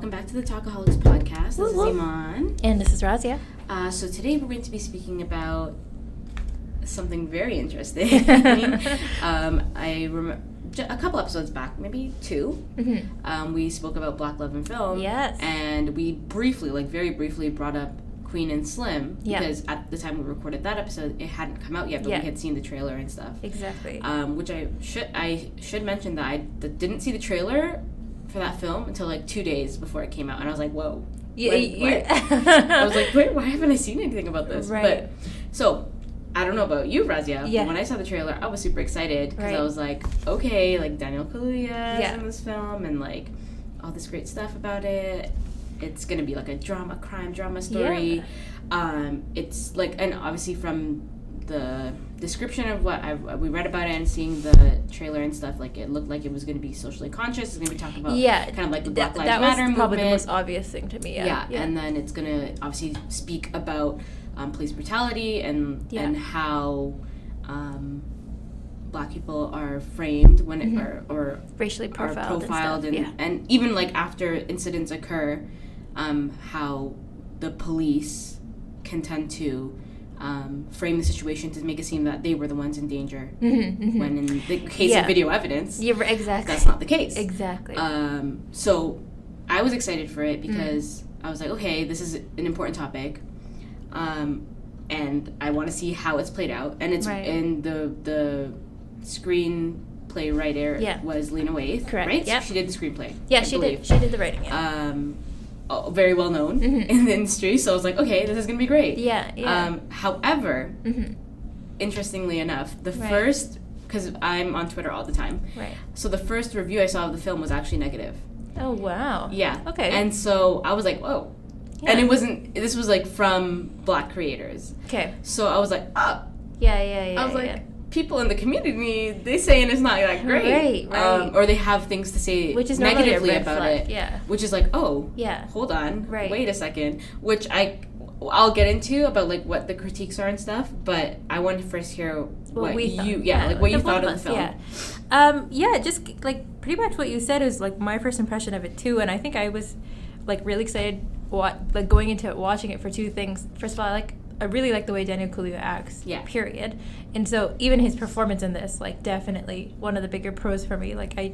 welcome back to the Talkaholics podcast. This is Iman. And this is Razia. So today we're going to be speaking about something very interesting. I remember a couple episodes back, maybe two, we spoke about Black love in film. Yes. And we very briefly brought up Queen and Slim, because at the time we recorded that episode, it hadn't come out yet, but we had seen the trailer and stuff. Exactly. Which I should mention that I didn't see the trailer for that film until like 2 days before it came out, and I was like, whoa. Yeah, what? I was like, wait, why haven't I seen anything about this? Right. But so I don't know about you, Razia, but when I saw the trailer, I was super excited because I was like, okay, like Daniel Kaluuya is in this film and like all this great stuff about it. It's gonna be like a crime drama story. Yeah. It's like, and obviously from the description of what we read about it and seeing the trailer and stuff, like it looked like it was going to be socially conscious. It's going to be talking about kind of like the Black Lives Matter movement. That was probably the most obvious thing to me. Yeah. And then it's going to obviously speak about police brutality and how Black people are framed when or racially profiled and even like after incidents occur, how the police can tend to frame the situation to make it seem that they were the ones in danger, when in the case of video evidence, exactly, that's not the case. Exactly. So I was excited for it because I was like, okay, this is an important topic, and I want to see how it's played out. And it's in the screenplay writer was Lena Waithe, correct? Right? Yep. So she did the screenplay. Yeah, she did. She did the writing. Yeah. Very well known in the industry, so I was like, okay, this is gonna be great. Yeah. However, interestingly enough, the first, because I'm on Twitter all the time, so the first review I saw of the film was actually negative. Oh wow. Yeah. Okay. And so I was like, whoa. Yeah. And this was like from Black creators. Okay. So I was like, oh. Yeah. I was like, people in the community, they saying it's not that great. Right. Or they have things to say which is negatively a red about flag. it. Yeah. Which is like, oh, hold on, wait a second. Which I'll get into about like what the critiques are and stuff, but I want to first hear what you thought of the film. Just like pretty much what you said is like my first impression of it too, and I think I was like really excited going into it, watching it for two things. First of all, I really like the way Daniel Kaluuya acts, period. And so even his performance in this, like, definitely one of the bigger pros for me. Like, I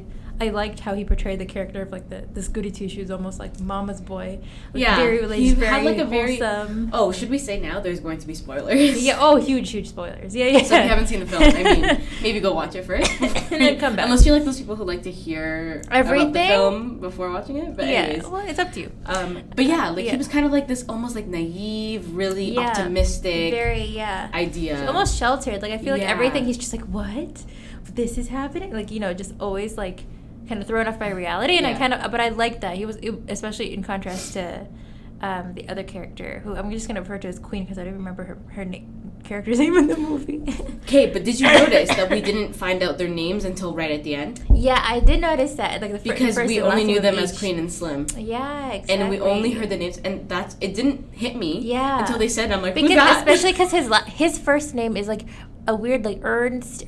liked how he portrayed the character of, like, this goody two-shoes, almost like mama's boy. Like, very related, very had, like, a wholesome. Oh, should we say now there's going to be spoilers? Yeah, huge spoilers. Yeah. So if you haven't seen the film, I mean, maybe go watch it first. And then come back. Unless you're like those people who like to hear everything about the film before watching it. But anyways. Well, it's up to you. But he was kind of like this almost like naive, really optimistic idea. Almost sheltered. Like, I feel like everything, he's just like, what? This is happening? Like, just always like kind of thrown off by reality. And but I liked that. He was, especially in contrast to the other character, who I'm just going to refer to as Queen because I don't remember her character's name in the movie. Okay, but did you notice that we didn't find out their names until right at the end? Yeah, I did notice that. Like because we only knew them as Queen and Slim. Yeah, exactly. And we only heard the names, and it didn't hit me until they said, I'm like, who's that? Especially because his first name is like a weird, like, Ernest,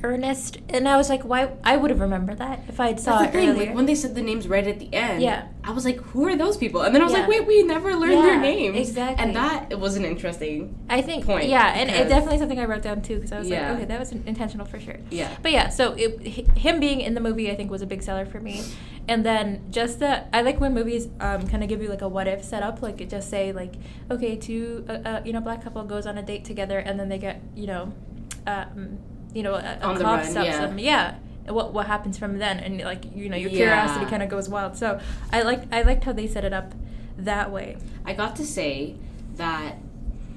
and I was like, why? I would have remembered that if I had saw it earlier. Like, when they said the names right at the end, I was like, who are those people? And then I was like, wait, we never learned their names. Exactly. And that was an interesting point. Yeah, and it definitely something I wrote down, too, because I was like, okay, that was intentional for sure. Yeah. But so him being in the movie, I think, was a big seller for me. And then just I like when movies kind of give you, like, a what-if setup. Like, it just say, like, okay, two, Black couple goes on a date together, and then they get, a cop stops them. What happens from then, and like your curiosity kind of goes wild. So I liked how they set it up that way. I got to say that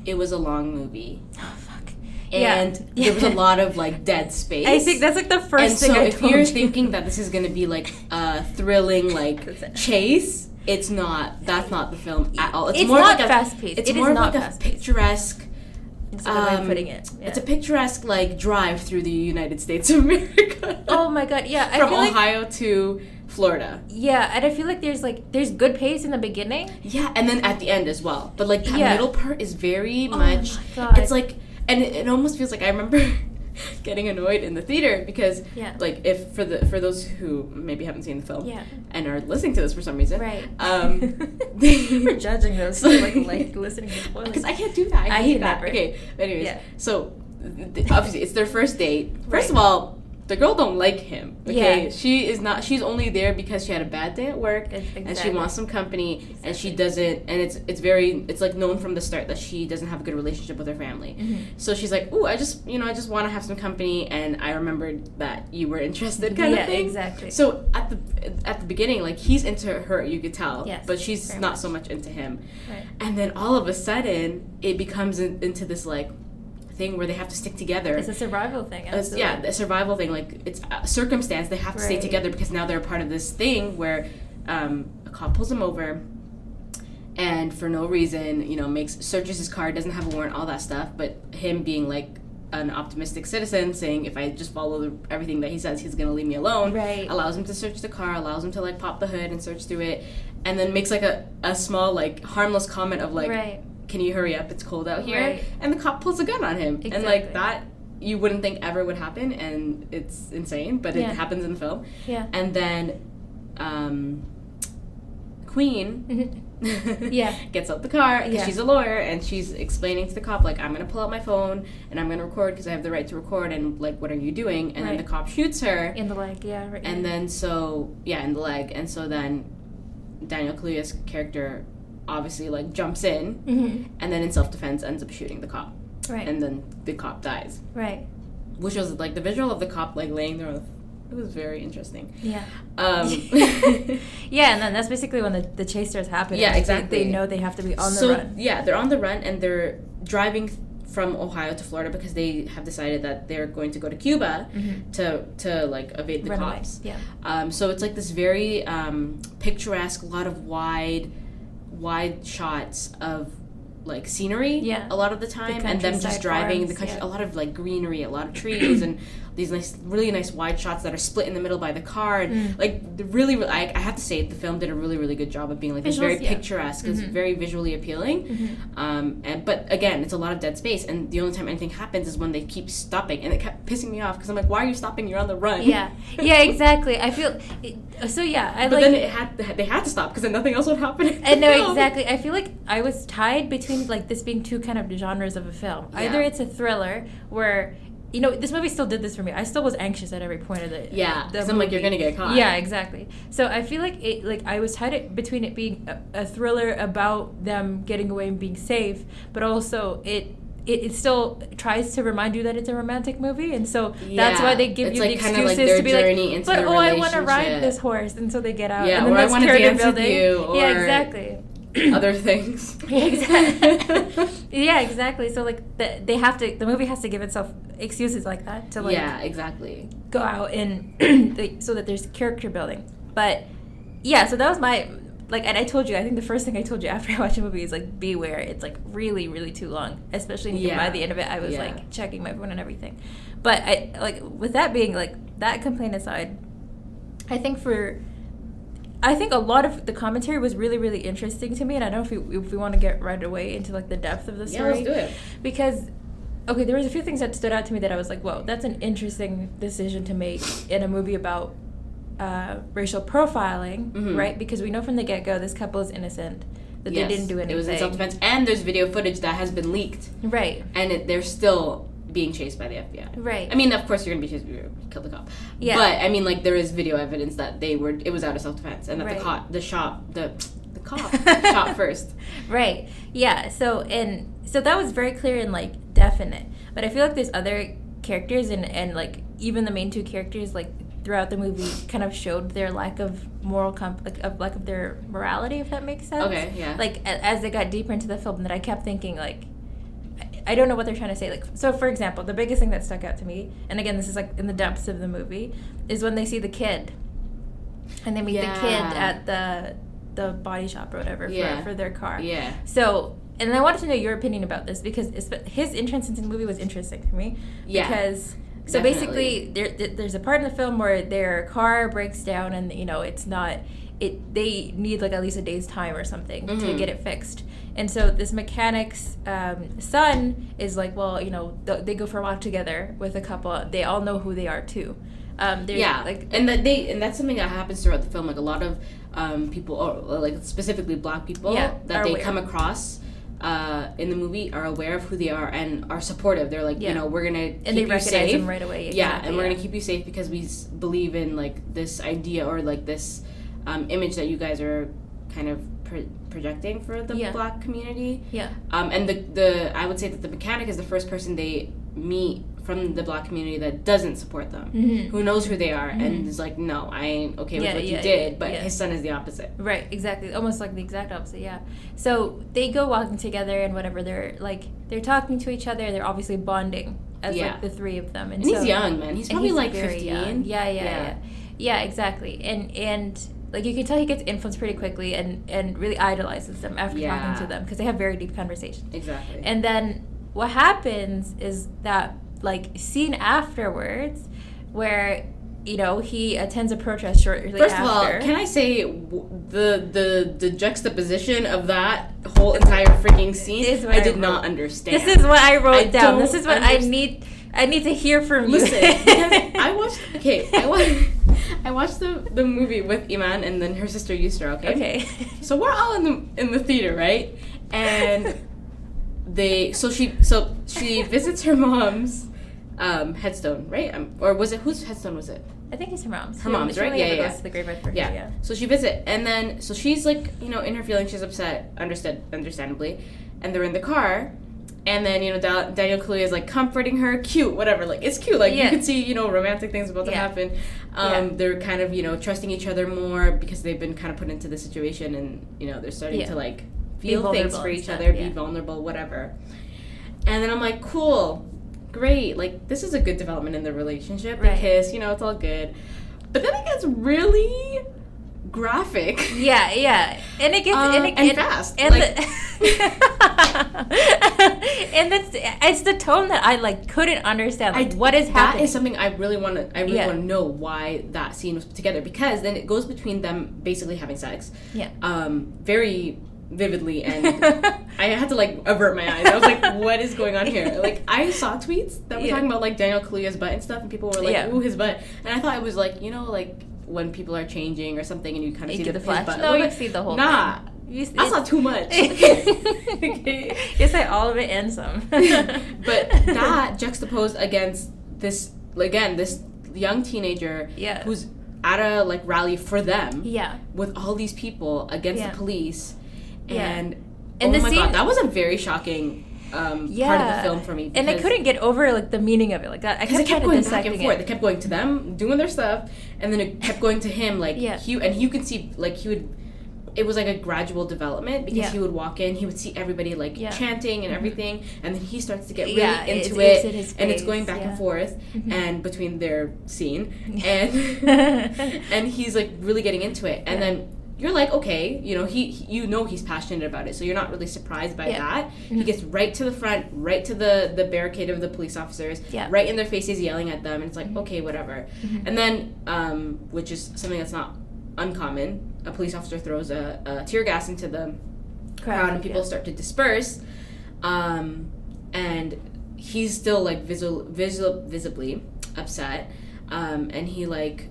it was a long movie. Oh fuck! And there was a lot of like dead space. I think that's like the first thing. And so if you're thinking that this is going to be like a thrilling like chase, it's not. That's not the film at all. It's more not like fast paced. It's more like a picturesque. That's the way of putting it. Yeah. It's a picturesque like drive through the United States of America. Oh my god, yeah. From Ohio to Florida. Yeah, and I feel like there's good pace in the beginning. Yeah, and then at the end as well. But like that middle part is very much. My god. It's like, and it almost feels like I remember getting annoyed in the theater because like if for those who maybe haven't seen the film and are listening to this for some reason, right? We're judging those like listening to spoilers because I can't do that. I hate that. Never. Okay, but anyways, so obviously it's their first date. First of all, the girl don't like him. Okay, she's only there because she had a bad day at work and she wants some company and she doesn't. And it's like known from the start that she doesn't have a good relationship with her family. So she's like, ooh, I just want to have some company, and I remembered that you were interested, kind of thing. Exactly. So at the beginning, like he's into her, you could tell, but she's not so much into him. Right. And then all of a sudden, it becomes into this like thing where they have to stick together. It's a survival thing. A survival thing. Like it's a circumstance. They have to stay together because now they're a part of this thing where a cop pulls him over and for no reason, searches his car, doesn't have a warrant, all that stuff. But him being like an optimistic citizen, saying if I just follow everything that he says, he's gonna leave me alone. Right. Allows him to search the car, allows him to like pop the hood and search through it, and then makes like a small like harmless comment of like. Right. Can you hurry up? It's cold out here. Right. And the cop pulls a gun on him. Exactly. And like that, you wouldn't think ever would happen, and it's insane, but it happens in the film. Yeah. And then Queen gets out the car because she's a lawyer, and she's explaining to the cop, like, I'm going to pull out my phone and I'm going to record because I have the right to record, and like, what are you doing? And then the cop shoots her. In the leg, right. And then in the leg. And so then Daniel Kaluuya's character obviously like jumps in and then in self-defense ends up shooting the cop, and then the cop dies, which was like the visual of the cop like laying there it was very interesting. And then that's basically when the chase starts happening. Exactly. They know they have to be on the run. They're on the run and they're driving from Ohio to Florida because they have decided that they're going to go to Cuba to like evade the cops. So it's like this very picturesque, a lot of wide shots of like scenery a lot of the time, and them just driving the country, a lot of like greenery, a lot of trees, and these really nice wide shots that are split in the middle by the car, and like really I have to say the film did a really, really good job of being like this very picturesque. It's very visually appealing, but again, it's a lot of dead space, and the only time anything happens is when they keep stopping, and it kept pissing me off because I'm like, why are you stopping? You're on the run. Exactly. I feel then they had to stop because then nothing else would happen. I know, exactly. I feel like I was tied between like this being two kind of genres of a film. Either it's a thriller where this movie still did this for me. I still was anxious at every point of the because I'm like, you're gonna get caught. Exactly. So I feel like I was tied between it being a thriller about them getting away and being safe, but also it still tries to remind you that it's a romantic movie, and so that's why they give you the excuses to be like, but I want to ride this horse, and so they get out, and then I want to dance with you, or exactly. Other things. Exactly. So like the movie has to give itself excuses like that to like go out and so that there's character building. But so that was my and I told you, I think the first thing I told you after I watched the movie is like, beware, it's like really, really too long, especially by the end of it I was like checking my phone and everything. But I like, with that being like that complaint aside, I think a lot of the commentary was really, really interesting to me, and I don't know if we want to get right away into like the depth of the story. Let's do it. Because there was a few things that stood out to me that I was like, whoa, that's an interesting decision to make in a movie about racial profiling, right? Because we know from the get-go this couple is innocent, that they didn't do anything. It was in self-defense, and there's video footage that has been leaked, right? And they're still being chased by the FBI. Right. I mean, of course you're going to be chased if you kill the cop. Yeah. But, I mean, like, there is video evidence that it was out of self-defense, and that the cop shot first. Right. Yeah. So that was very clear and, like, definite. But I feel like there's other characters and like, even the main two characters, like, throughout the movie kind of showed their lack of lack of their morality, if that makes sense. Okay, yeah. Like, as they got deeper into the film, that I kept thinking, like, I don't know what they're trying to say. Like, so for example, the biggest thing that stuck out to me, and again, this is like in the depths of the movie, is when they see the kid, and they meet the kid at the body shop or whatever for their car. Yeah. So, and I wanted to know your opinion about this, because his entrance into the movie was interesting to me. Yeah. Because basically, there's a part in the film where their car breaks down, and it's not they need like at least a day's time or something to Mm-hmm. get it fixed. And so this mechanic's son is like, well, they go for a walk together with a couple. They all know who they are too. Like, and that's something that happens throughout the film. Like a lot of people, or like specifically Black people, that they come across in the movie are aware of who they are and are supportive. They're like, we're gonna keep you safe them right away. Exactly, and we're gonna keep you safe because we believe in like this idea or like this image that you guys are kind of projecting for the Black community. And the I would say that the mechanic is the first person they meet from the Black community that doesn't support them, who knows who they are, and is like, no, I ain't okay with what you did, but his son is the opposite. Right, exactly. Almost like the exact opposite, So they go walking together and whatever, they're talking to each other, they're obviously bonding as like the three of them. And he's young, man. He's probably like 15. Young. Yeah, exactly. And like you can tell he gets influenced pretty quickly and really idolizes them after talking to them because they have very deep conversations. Exactly. And then what happens is that like scene afterwards where he attends a protest shortly First after. of all, can I say the juxtaposition of that whole entire freaking scene? I did not understand. This is what I wrote down. This is what I need to hear from you. Listen, because I watched the movie with Iman and then her sister Yusra. Okay. So we're all in the theater, right? And she visits her mom's headstone, right? Or was it, whose headstone was it? I think it's her mom's. Her mom's, right? Yeah. Goes to the graveyard for her, yeah. So she visits, and then so she's like, in her feelings, she's upset, understandably, and they're in the car, and then Daniel Kaluuya is like comforting her, cute, whatever, like it's cute, like you can see romantic things about to happen. They're kind of trusting each other more because they've been kind of put into this situation, and they're starting to like feel things for each other, be vulnerable, whatever. And then I'm like, cool. Great, like this is a good development in the relationship. They kiss, it's all good, but then it gets really graphic. And it gets and fast, and like, and it's the tone that I like couldn't understand. Like, what is happening? That is something I really want to know why that scene was put together, because then it goes between them basically having sex, very vividly, and I had to like avert my eyes. I was like, what is going on here? Like I saw tweets that were talking about like Daniel Kaluuya's butt and stuff, and people were like, ooh, his butt, and I thought it was like like when people are changing or something and you kind of see the flash. butt. No, you see the whole thing. I saw too much. Okay. You say all of it and some. But that juxtaposed against this young teenager who's at a like rally for them with all these people against the police. And oh my god, that was a very shocking part of the film for me. And I couldn't get over like the meaning of it, like that. I kept going back and forth. They kept going to them, doing their stuff, and then it kept going to him. Like you could see like he would. It was like a gradual development because he would walk in, he would see everybody like chanting and everything, and then he starts to get really into it, and it's going back and forth, and between their scene, and and he's like really getting into it, and then. You're like, okay, he's passionate about it, so you're not really surprised by that. He gets right to the front, right to the barricade of the police officers, right in their faces, yelling at them, and it's like, okay, whatever. And then, which is something that's not uncommon, a police officer throws a tear gas into the crowd, and people start to disperse, and he's still like visibly upset, and he like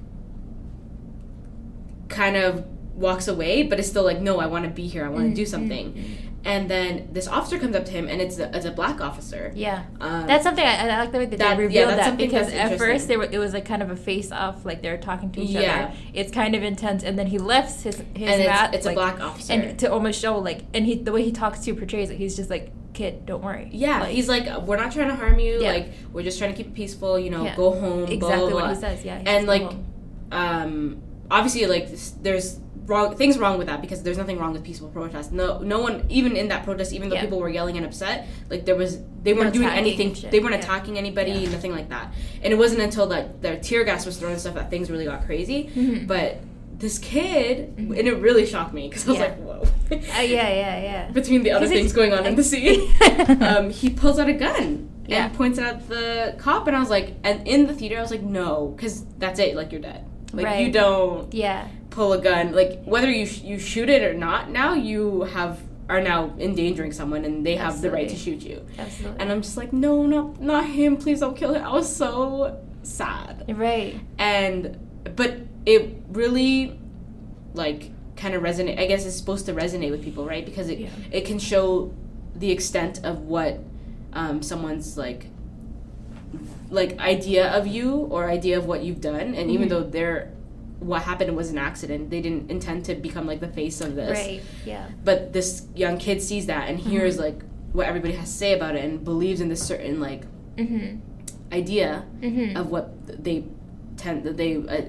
kind of walks away, but it's still like, no, I want to be here, I want to do something. And then this officer comes up to him, and it's a black officer. That's something I like the way that they revealed that, because at first it was like kind of a face off, like they're talking to each other. It's kind of intense, and then he lifts his hat. It's like, a black officer, and to almost show like, and the way he talks to portrays it, he's just like, kid, don't worry. Like, he's like, we're not trying to harm you. Like, we're just trying to keep it peaceful. Go home. Exactly blah, blah, blah. what he says. And like, obviously, like there's things wrong with that, because there's nothing wrong with peaceful protest. No one, even in that protest, even though people were yelling and upset, like they weren't doing anything. They weren't attacking anybody, nothing like that. And it wasn't until that their tear gas was thrown and stuff that things really got crazy. But this kid, and it really shocked me, because I was like, whoa. Between the other things going on in the scene, he pulls out a gun and points it at the cop, and I was like, and in the theater I was like, no, because that's it, like you're dead. Like you don't. pull a gun, like whether you shoot it or not, now you are now endangering someone and they have the right to shoot you. Absolutely. And I'm just like, no, not him, please don't kill him. I was so sad. Right. But it really like kind of resonate. I guess it's supposed to resonate with people, right? Because it can show the extent of what someone's like idea of you or idea of what you've done, and even though what happened was an accident, they didn't intend to become like the face of this. Right. Yeah. But this young kid sees that and hears like what everybody has to say about it and believes in this certain like idea of what they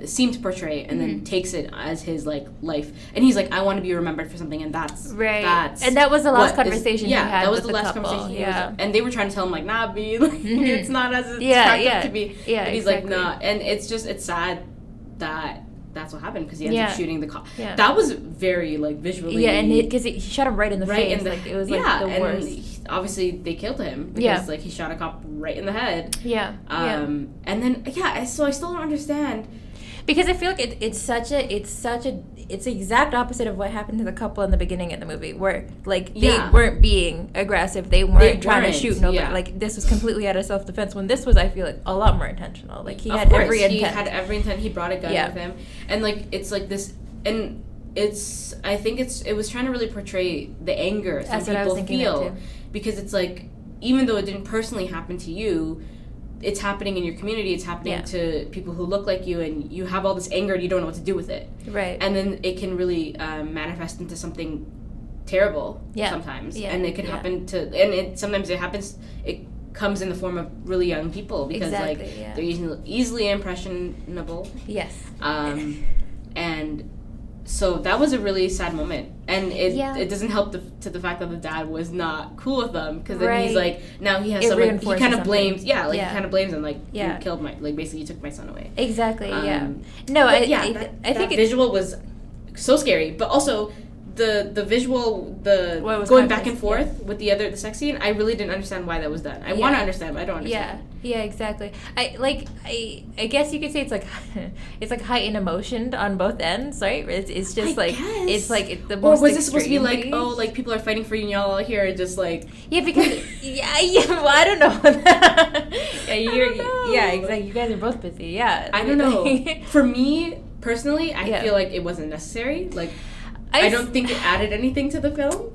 seem to portray, and then takes it as his like life, and he's like, I want to be remembered for something, and that's and that was the last conversation he had. That was with the last couple. conversation and they were trying to tell him like, nah, B, like, it's not as it's cracked up to be, but he's like, nah. And it's sad that that's what happened, because he ends up shooting the cop. That was very like visually, and because he shot him right in the face, like it was like the worst. Obviously they killed him because like he shot a cop right in the head. And then so I still don't understand, because I feel like it's the exact opposite of what happened to the couple in the beginning of the movie, where like they weren't being aggressive, they weren't trying to shoot nobody. Like this was completely out of self-defense, when this was, I feel like, a lot more intentional. Like he had every intent. He brought a gun with him, and like it's like this, and I think it was trying to really portray the anger some people feel, because it's like, even though it didn't personally happen to you, it's happening in your community, it's happening to people who look like you, and you have all this anger and you don't know what to do with it. Right. And then it can really manifest into something terrible sometimes. Yeah. And it can happen sometimes it happens, it comes in the form of really young people, because they're easily impressionable. Yes. And so that was a really sad moment, and it doesn't help to the fact that the dad was not cool with them, because then he's like, now he has someone, he kind of blames he kind of blames him, like, you killed my, like, basically you took my son away. Exactly. No, I think visual was so scary, but also the visual, going back and forth with the sex scene, I really didn't understand why that was done. I want to understand, but I don't understand. Yeah, exactly. I guess you could say it's like heightened emotion on both ends, right? It's just like, it's like the most. Or was this supposed to be like, oh, like people are fighting for you and y'all here are just like, because well, I don't know. Exactly. You guys are both busy. I don't know. For me personally, I feel like it wasn't necessary. Like, I don't think it added anything to the film.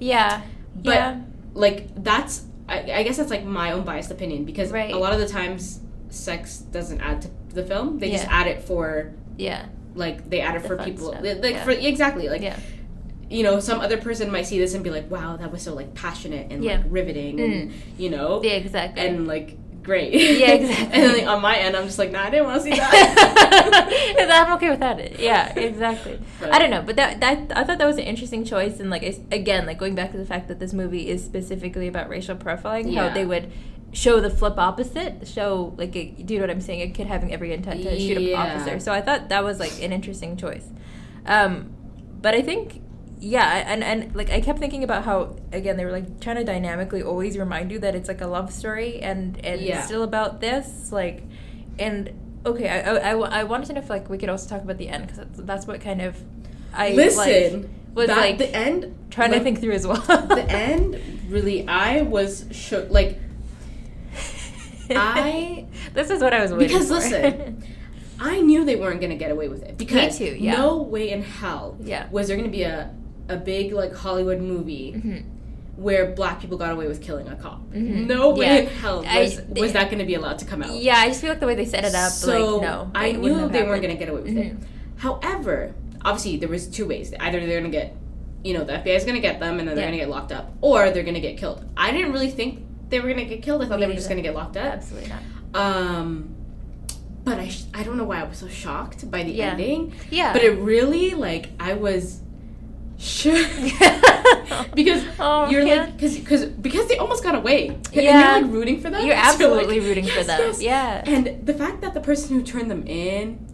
But like that's, I guess that's like my own biased opinion, because a lot of the times sex doesn't add to the film. They just add it for like they add it for people for you know, some other person might see this and be like, wow, that was so like passionate and like riveting and you know, and like great. Exactly. And then like, on my end, I'm just like, nah, I didn't want to see that. I'm okay without it. Exactly. But I don't know, but that I thought that was an interesting choice, and like again, like going back to the fact that this movie is specifically about racial profiling, how they would show the flip opposite, show like do you know what I'm saying? A kid having every intent to shoot an officer. So I thought that was like an interesting choice. But I think. And like I kept thinking about how, again, they were like trying to dynamically always remind you that it's like a love story and it's still about this, like, and okay, I wanted to know if like we could also talk about the end, because that's what kind of was like the end, trying to think through as well. The end, really, I was shook. Like, this is what I was waiting for. Because listen, I knew they weren't going to get away with it, because me too, no way in hell was there going to be a big like Hollywood movie where black people got away with killing a cop. No way in hell was that going to be allowed to come out. I just feel like the way they set it up, so like, no, I knew they weren't going to get away with it. However, obviously there was two ways. Either they're going to get, you know, the FBI is going to get them and then they're going to get locked up, or they're going to get killed. I didn't really think they were going to get killed. I thought they were just going to get locked up. Absolutely not. But I don't know why I was so shocked by the ending. But it really, like, I was shook. Because you're like, because they almost got away. And you're like rooting for them. You're absolutely rooting for them. Yes. And the fact that the person who turned them in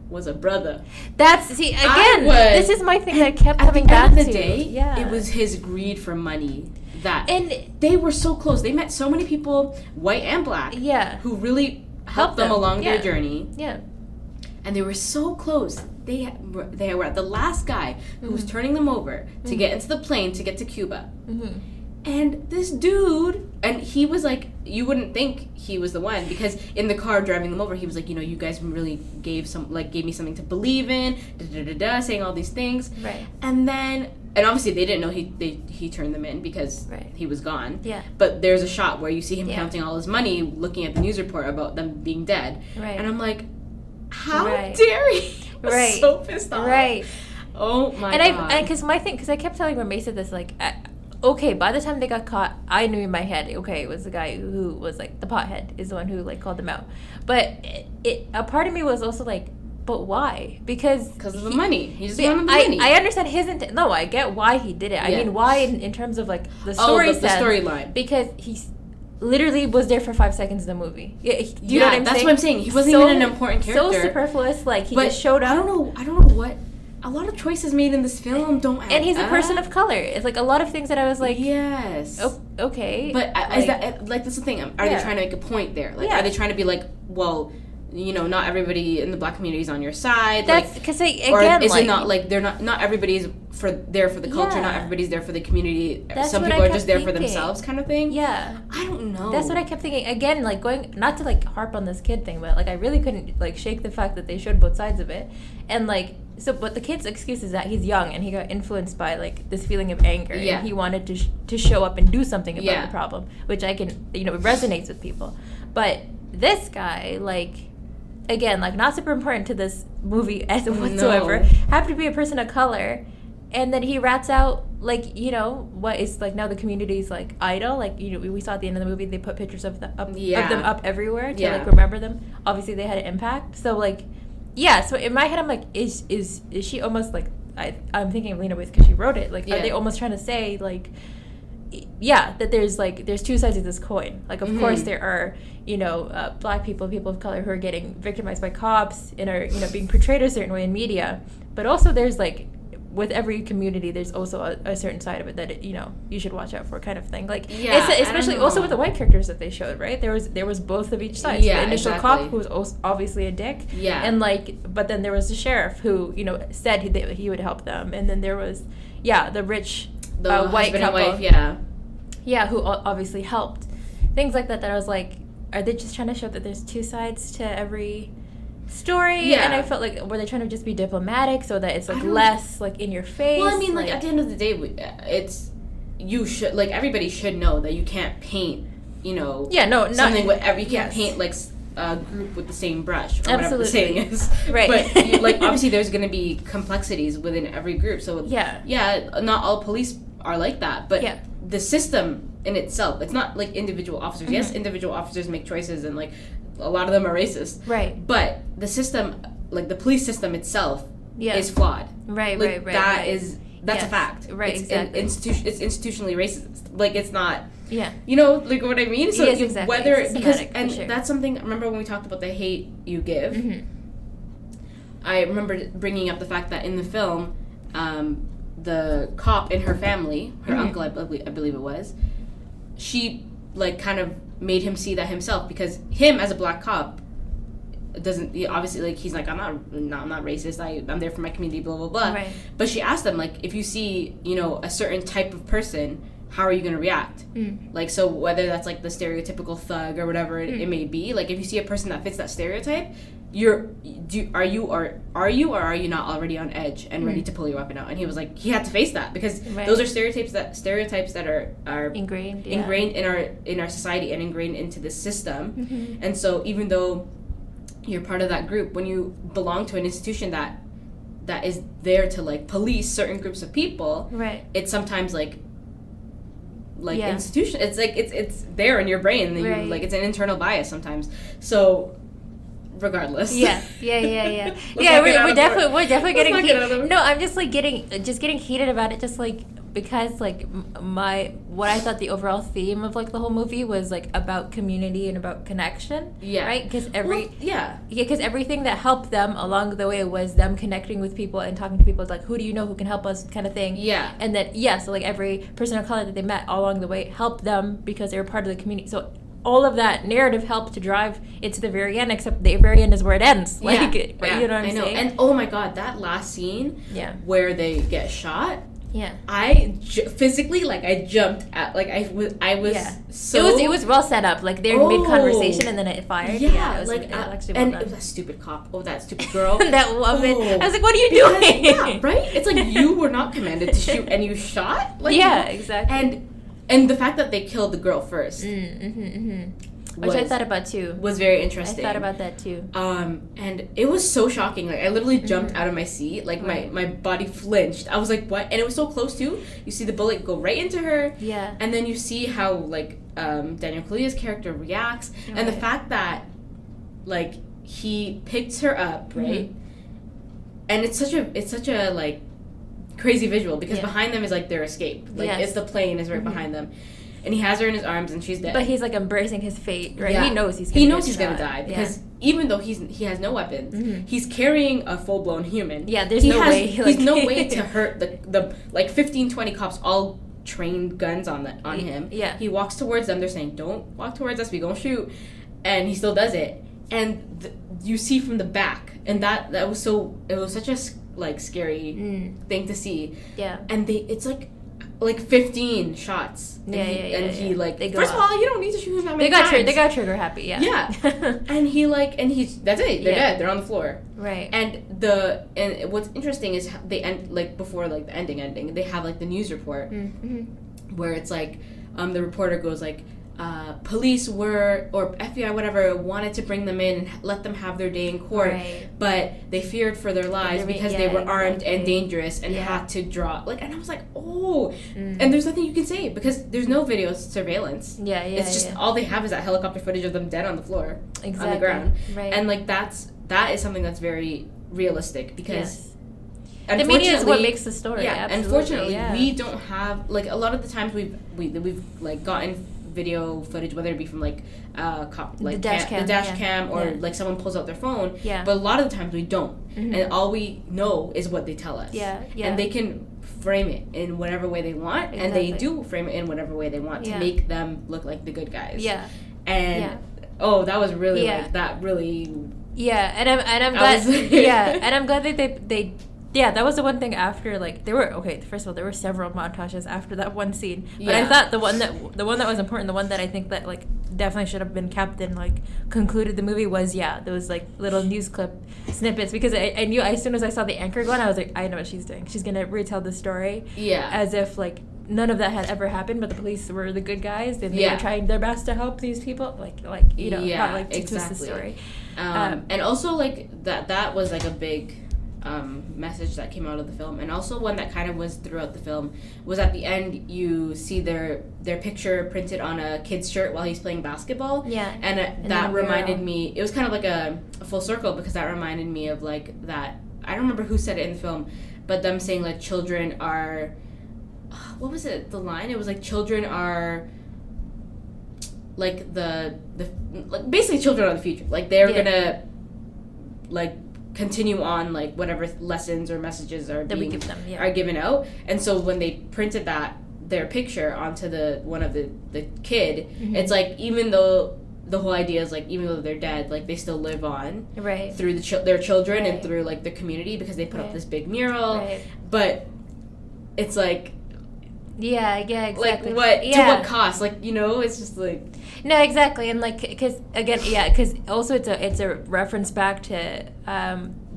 was a brother. This is my thing that kept coming back to. At the end of the day, it was his greed for money. And they were so close. They met so many people, white and black, who really helped them along their journey. and they were so close. They were at the last guy who was turning them over to get into the plane to get to Cuba. And this dude, and he was like, you wouldn't think he was the one, because in the car driving them over, he was like, you know, you guys really gave me something to believe in, saying all these things. Right. And then, and obviously they didn't know he turned them in because he was gone. Yeah. But there's a shot where you see him counting all his money, looking at the news report about them being dead. Right. And I'm like, how dare he? I was so pissed off. Right. Oh my God. And because I kept telling Mesa this, like, okay, by the time they got caught, I knew in my head, okay, it was the guy who was, like, the pothead is the one who, like, called them out. But a part of me was also like, but why? Because of the money. He just wanted the money. I understand his intent. No, I get why he did it. I mean, why in terms of, like, the story the storyline. Because he's literally was there for 5 seconds in the movie. Do you know what I'm saying? That's what I'm saying. He wasn't even an important character. So superfluous. Like, he just showed up. I don't know what. A lot of choices made in this film don't add and he's a person of color. It's like a lot of things that I was like, yes, okay. But is that like that's the thing? Are they trying to make a point there? Like, are they trying to be like, well, you know, not everybody in the Black community is on your side? That's because or is it not like they're not everybody's there for the culture? Not everybody's there for the community. Some people are just there for themselves, kind of thing. Yeah, I don't know. That's what I kept thinking. Again, like going not to like harp on this kid thing, but like I really couldn't like shake the fact that they showed both sides of it, and like. So, but the kid's excuse is that he's young and he got influenced by like this feeling of anger, and he wanted to show up and do something about the problem, which I can, you know, it resonates with people. But this guy, like, again, like not super important to this movie as whatsoever, happened to be a person of color, and then he rats out like, you know, what is like now the community's like idol. Like, you know, we saw at the end of the movie they put pictures of them up everywhere to like remember them. Obviously, they had an impact. So like. Yeah, so in my head, I'm like, is she almost like, I'm thinking of Lena Waithe because she wrote it. Like, are they almost trying to say, like, that there's two sides of this coin. Like, of course, there are, you know, Black people of color who are getting victimized by cops and are, you know, being portrayed a certain way in media. But also there's, like, with every community, there's also a certain side of it that, you know, you should watch out for kind of thing. Like, especially also with the white characters that they showed, right? There was both of each side. Yeah, the initial cop, who was also obviously a dick. Yeah. And, like, but then there was the sheriff who, you know, said he would help them. And then there was, the rich white couple. And wife, Yeah, who obviously helped. Things like that I was like, are they just trying to show that there's two sides to every story? And I felt like, were they trying to just be diplomatic so that it's like less like in your face? Well, I mean, like at the end of the day, everybody should know that you can't paint, you know, something whatever. You can't paint like a group with the same brush or whatever the saying is, right? But like obviously there's going to be complexities within every group. So not all police are like that, but the system in itself, it's not like individual officers. Yes, individual officers make choices and like. A lot of them are racist. Right. But the system, like the police system itself, is flawed. Right. That's a fact. Right. It's exactly. It's institutionally racist. Like it's not. Yeah. You know, like what I mean. So exactly. That's something. Remember when we talked about the hate you give? Mm-hmm. I remember bringing up the fact that in the film, the cop in her family, her uncle, I believe it was, she like kind of made him see that himself, because him as a Black cop doesn't obviously like he's like I'm not racist, I'm there for my community, blah blah blah. Right. But she asked them like, if you see, you know, a certain type of person, how are you going to react? Like, so whether that's like the stereotypical thug or whatever it may be, like if you see a person that fits that stereotype, are you or are you not already on edge and ready to pull your weapon out? And he was like, he had to face that, because those are stereotypes that are ingrained in our society and ingrained into the system. And so even though you're part of that group, when you belong to an institution that is there to like police certain groups of people, it's sometimes like institution, it's like it's there in your brain, and like it's an internal bias sometimes. So regardless. We're definitely getting heated. No, I'm just like getting heated about it, just like because like what I thought the overall theme of like the whole movie was like about community and about connection. Yeah. Right? Because because everything that helped them along the way was them connecting with people and talking to people, like, who do you know who can help us, kind of thing. Yeah. And then so like every person of color that they met all along the way helped them because they were part of the community. So all of that narrative helped to drive it to the very end, except the very end is where it ends. Like, you know what I'm saying? And oh my god, that last scene where they get shot. Yeah. I physically, like, I jumped at, like, I was so... It was well set up. Like, they're mid-conversation and then it fired. Yeah, it was, like, and it was that stupid cop. Oh, that stupid girl. That woman. I was like, what are you doing? Yeah, right? It's like, you were not commanded to shoot and you shot? Like, exactly. And the fact that they killed the girl first. Which I thought about too. Was very interesting. I thought about that too. And it was so shocking. Like, I literally jumped out of my seat. Like, my body flinched. I was like, what? And it was so close too. You see the bullet go right into her. Yeah. And then you see how, like, Daniel Kaluuya's character reacts. Right. And the fact that, like, he picks her up, right? And it's such a like, crazy visual because behind them is, like, their escape. Like, it's the plane is right behind them. And he has her in his arms, and she's dead. But he's, like, embracing his fate, right? Yeah. He knows he's gonna die because even though he has no weapons, he's carrying a full-blown human. Yeah, there's no way. He's no way to hurt the like 15, 20 cops, all trained guns on him. Yeah. He walks towards them. They're saying, "Don't walk towards us. We gonna shoot," and he still does it. And you see from the back, and that was so. It was such a, like, scary thing to see. Yeah. And it's like 15 shots. And he like, first of all, you don't need to shoot him that many times. They got trigger happy, yeah. And he's that's it. They're dead. They're on the floor. Right. And what's interesting is they end, like, before, like, the ending, they have, like, the news report where it's like the reporter goes like, police or FBI, whatever, wanted to bring them in and let them have their day in court, but they feared for their lives because they were armed and dangerous and had to draw, like, and I was like, and there's nothing you can say because there's no video surveillance. It's just all they have is that helicopter footage of them dead on the floor, on the ground, and, like, that is something that's very realistic because the media is what makes the story. Unfortunately, we don't have, like, a lot of the times we've like gotten video footage, whether it be from, like, the dash cam or like someone pulls out their phone, but a lot of the times we don't, and all we know is what they tell us, and they can frame it in whatever way they want, and they do frame it in whatever way they want to make them look like the good guys, that was really like, that really and I'm glad and I'm glad that they that was the one thing after, like, first of all, there were several montages after that one scene. But I thought the one that was important, the one that I think that, like, definitely should have been kept and, like, concluded the movie was, those, like, little news clip snippets. Because I knew as soon as I saw the anchor going, I was like, I know what she's doing. She's going to retell the story. As if, like, none of that had ever happened, but the police were the good guys, and they were trying their best to help these people. Like you know, not, like, to twist the story. And also, like, that was, like, a big message that came out of the film, and also one that kind of was throughout the film was at the end you see their picture printed on a kid's shirt while he's playing basketball, and that reminded me, it was kind of like a full circle, because that reminded me of, like, that, I don't remember who said it in the film, but them saying, like, children are, what was it, the line, it was like, children are, like, the like, basically children are the future, like, they're gonna, like, continue on, like, whatever lessons or messages are given out. And so when they printed their picture onto one of the kid, it's like, even though the whole idea is, like, even though they're dead, like, they still live on through their children and through, like, the community, because they put up this big mural, but it's like, exactly. Like, what to what cost? Like, you know, it's just like, no, exactly, and, like, because also it's a reference back to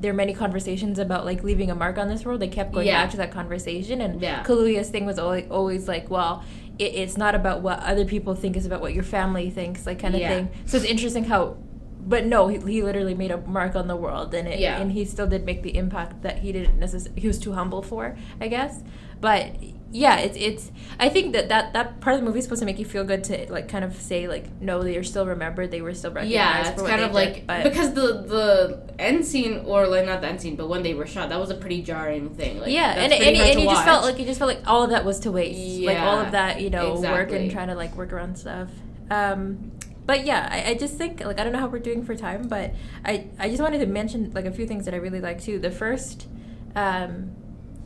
there are many conversations about, like, leaving a mark on this world. They kept going back to that conversation, and Kaluuya's thing was always like, well, it's not about what other people think, it's about what your family thinks, like, kind of thing. So it's interesting how, but no, he literally made a mark on the world, and and he still did make the impact that he didn't necessarily, he was too humble for, I guess. But it's I think that part of the movie is supposed to make you feel good, to, like, kind of say, like, no, they are still remembered, they were still recognized for what they did. Yeah, it's kind of like, because the end scene, or, like, not the end scene, but when they were shot, that was a pretty jarring thing. Like, and you just felt like all of that was to waste, like, all of that, you know, work and trying to, like, work around stuff. But I just think, like, I don't know how we're doing for time, but I just wanted to mention, like, a few things that I really like too. The first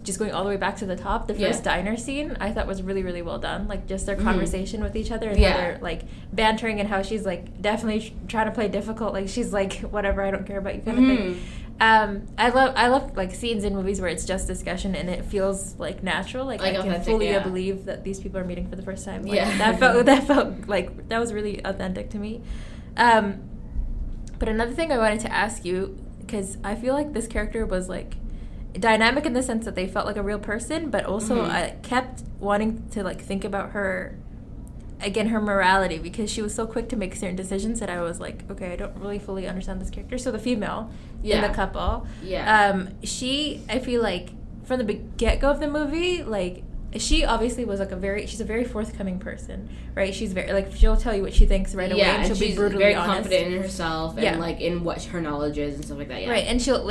just going all the way back to the top, the first diner scene I thought was really, really well done. Like, just their conversation with each other and how they're, like, bantering, and how she's, like, definitely trying to play difficult. Like, she's like, whatever, I don't care about you kind of thing. I love like scenes in movies where it's just discussion and it feels like natural. Like I can fully believe that these people are meeting for the first time. Like, that felt like that was really authentic to me. But another thing I wanted to ask you, because I feel like this character was like dynamic in the sense that they felt like a real person, but also I kept wanting to like think about her. Again, her morality, because she was so quick to make certain decisions that I was like, okay, I don't really fully understand this character. So the female in the couple, she, I feel like from the get-go of the movie, like, she obviously was like she's a very forthcoming person, right? She's very, like, she'll tell you what she thinks right away, and she'll be brutally very honest. confident in herself and like in what her knowledge is and stuff like that. Right, and she'll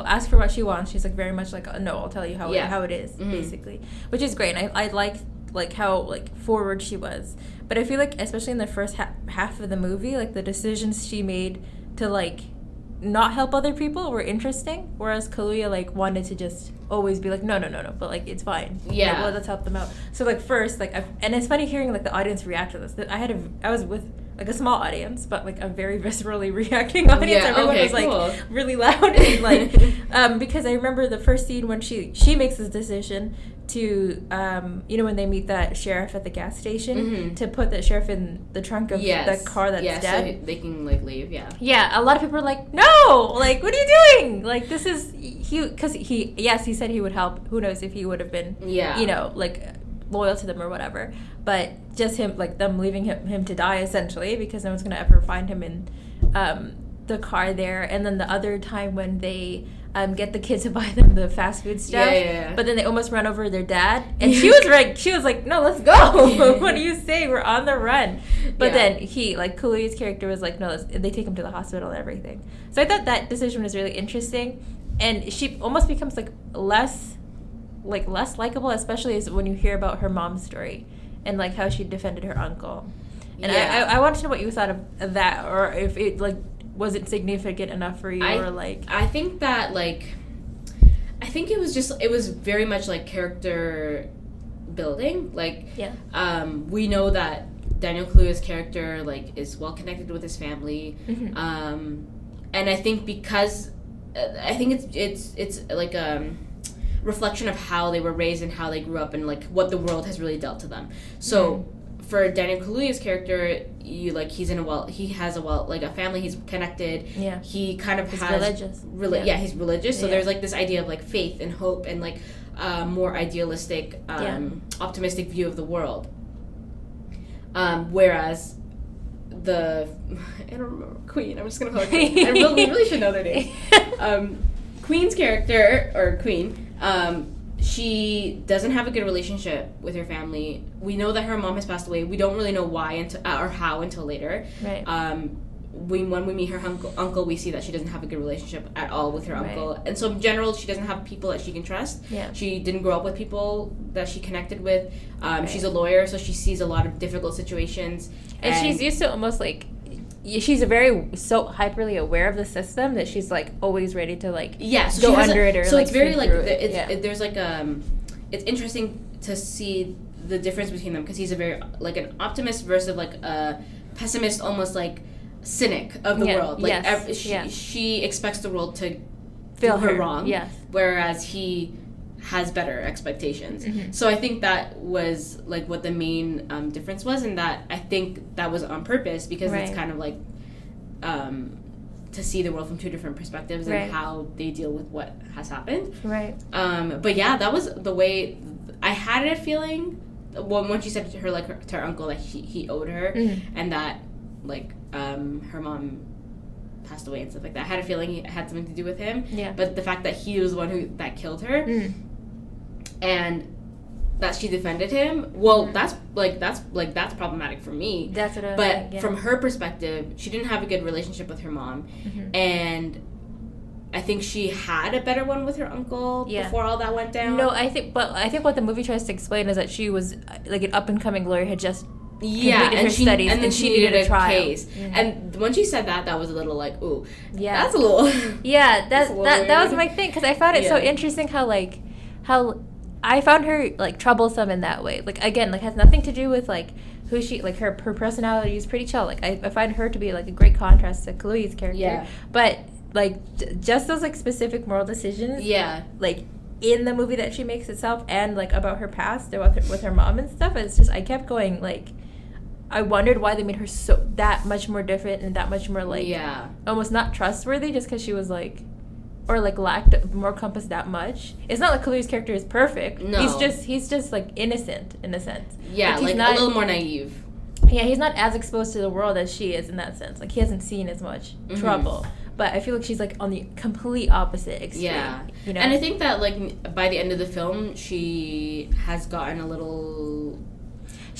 ask for what she wants. She's like very much like, oh, no, I'll tell you how it is, basically, which is great. And I like how like forward she was, but I feel like especially in the first half of the movie, like the decisions she made to like not help other people were interesting, whereas Kaluuya like wanted to just always be like no, but like it's fine, well, let's help them out. So like first, like and it's funny hearing like the audience react to this. I was with like a small audience, but like a very viscerally reacting audience. Everyone was like really loud and like because I remember the first scene when she makes this decision to when they meet that sheriff at the gas station, to put that sheriff in the trunk of the car that's dead, so they can like leave. A lot of people are like, no, like, what are you doing? Like, this is because he said he would help. Who knows if he would have been like loyal to them or whatever, but just him, like, them leaving him to die essentially, because no one's gonna ever find him in the car there. And then the other time when they get the kids to buy them the fast food stuff, but then they almost run over their dad, and she was like, no, let's go. What do you say? We're on the run. But then Kaluuya's character was like, no, they take him to the hospital and everything. So I thought that decision was really interesting, and she almost becomes like less likable, especially as when you hear about her mom's story and like how she defended her uncle. And I wanted to know what you thought of that, or if it like wasn't significant enough for you, or like. I think that like, I think it was very much like character building. Like, we know that Daniel Kaluuya's character like is well connected with his family, and I think because I think it's like reflection of how they were raised and how they grew up and like what the world has really dealt to them. So for Daniel Kaluuya's character, he has a family, he's connected. Yeah. He kind of he's religious. He's religious. So there's like this idea of like faith and hope and like more idealistic, optimistic view of the world. Whereas I don't remember Queen. I'm just gonna call her Queen. I really should know their name. Queen's character, or Queen, she doesn't have a good relationship with her family. We know that her mom has passed away. We don't really know why or how until later. Right. When we meet her uncle, we see that she doesn't have a good relationship at all with her uncle. And so in general, she doesn't have people that she can trust. Yeah. She didn't grow up with people that she connected with. She's a lawyer, so she sees a lot of difficult situations. And she's used to almost like... She's so hyperly aware of the system that she's like always ready to like go under it, or so like it's very like there's like it's interesting to see the difference between them, because he's a very like an optimist versus like a pessimist, almost like cynic of the world. Like she expects the world to feel her wrong, whereas he has better expectations. So I think that was like what the main difference was, and that I think that was on purpose, because it's kind of like to see the world from two different perspectives and how they deal with what has happened. But that was the way I had a feeling when she said to her to her uncle that he owed her, and that like her mom passed away and stuff like that. I had a feeling it had something to do with him. But the fact that he was the one that killed her, and that she defended him, that's problematic for me. That's what I was But from her perspective, she didn't have a good relationship with her mom, and I think she had a better one with her uncle before all that went down. No, I think what the movie tries to explain is that she was like an up and coming lawyer, had just completed her studies, and then she needed a trial. Case. And when she said that was a little like, ooh, that's a little that was my thing, because I found it so interesting how how I found her like troublesome in that way. Like again, like has nothing to do with like who she like her personality is pretty chill. Like I find her to be like a great contrast to Chloe's character. Yeah. But like just those like specific moral decisions. Yeah. Like in the movie that she makes itself and like about her past with her mom and stuff. It's just I kept going like I wondered why they made her so that much more different and that much more like almost not trustworthy just because she was like or like lacked more compass that much. It's not like Chloe's character is perfect. No, he's just like innocent in a sense. Yeah, like not, a little more naive. Yeah, he's not as exposed to the world as she is in that sense. Like he hasn't seen as much trouble. But I feel like she's like on the complete opposite extreme. Yeah, you know. And I think that like by the end of the film, she has gotten a little.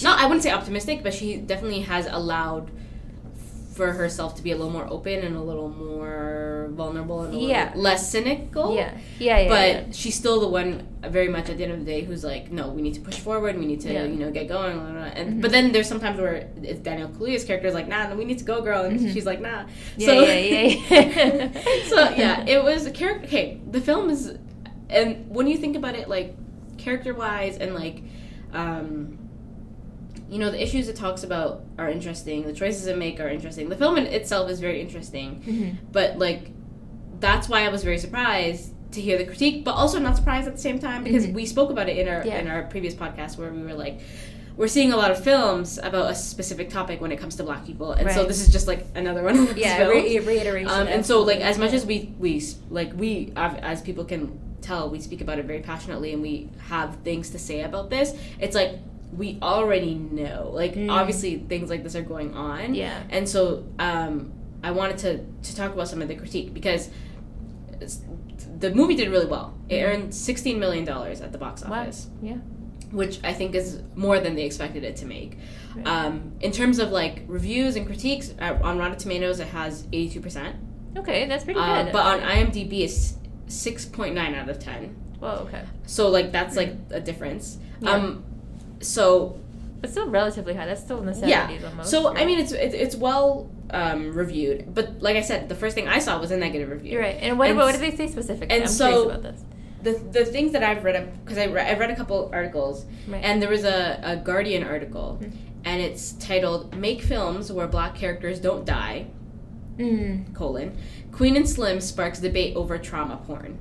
I wouldn't say optimistic, but she definitely has allowed for herself to be a little more open and a little more vulnerable and a little less cynical. Yeah. But she's still the one very much at the end of the day who's like, no, we need to push forward. We need to, get going. Blah, blah, blah. And but then there's sometimes where it's Daniel Kaluuya's character is like, nah, we need to go, girl, and she's like, nah. So it was a character. Okay, the film is, and when you think about it, like character wise and like. The issues it talks about are interesting. The choices it make are interesting. The film in itself is very interesting. But, like, that's why I was very surprised to hear the critique, but also not surprised at the same time because we spoke about it in our previous podcast where we were like, we're seeing a lot of films about a specific topic when it comes to Black people. And so this is just, like, another one of those films. Reiteration. And so, like, as much as we as people can tell, we speak about it very passionately and we have things to say about this, it's like, we already know, like obviously things like this are going on, and so I wanted to talk about some of the critique because the movie did really well. It earned $16 million at the box office, which I think is more than they expected it to make. In terms of like reviews and critiques, on Rotten Tomatoes it has 82%. Okay, that's pretty good. But on IMDb it's 6.9 out of 10. Whoa, okay. So like that's like a difference. So it's still relatively high. That's still in the 70s almost. So I mean it's well reviewed, but like I said, the first thing I saw was a negative review. You're right. And what did they say specifically? And I'm so curious about this. The things that I've read, because I read a couple articles, and there was a Guardian article, and it's titled "Make Films Where Black Characters Don't Die: Queen and Slim Sparks Debate Over Trauma Porn."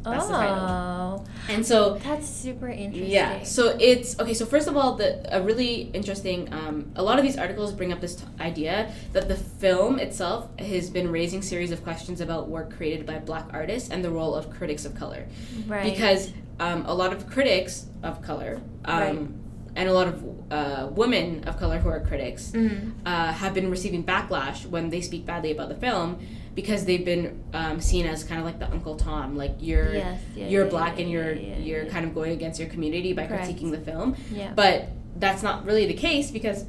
That's the title. And so that's super interesting. Yeah. So it's okay. So first of all, a really interesting. A lot of these articles bring up this idea that the film itself has been raising series of questions about work created by Black artists and the role of critics of color. Right. Because a lot of critics of color. And a lot of women of color who are critics have been receiving backlash when they speak badly about the film because they've been seen as kind of like the Uncle Tom, like you're black and you're kind of going against your community by critiquing the film. Yeah. But that's not really the case because